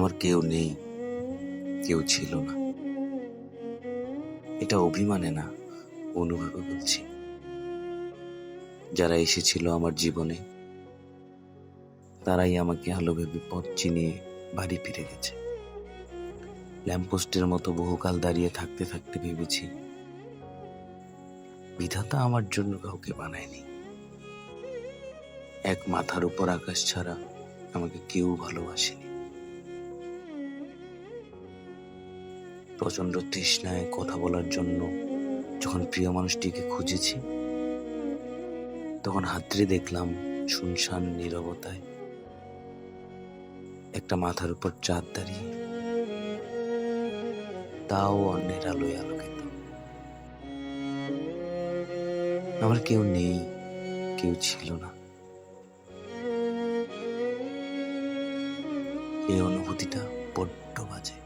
আমার কেউ নেই, কেউ ছিল না। এটা অভিমানে না, অনুভবে বলছি। যারা এসেছিল আমার জীবনে তারাই আমাকে আলো ভেবে পথ চিনিয়ে বাড়ি ফিরে গেছে। ল্যাম্পপোস্টের মতো বহুকাল দাঁড়িয়ে থাকতে থাকতে ভেবেছি, বিধাতা আমার জন্য কাউকে বানায়নি। এক মাথার উপর আকাশ ছাড়া আমাকে কেউ ভালোবাসেনি। প্রচন্ড তৃষ্ণায় কথা বলার জন্য যখন প্রিয় মানুষটিকে খুঁজেছি, তখন হাতড়ে দেখলাম শুনশান নীরবতায় একটা মাথার উপর চাঁদ দাঁড়িয়ে, তাও অন্যের আলোয় আলোকিত। আমার কেউ নেই, কেউ ছিল না। এই অনুভূতিটা বড্ড বাজে।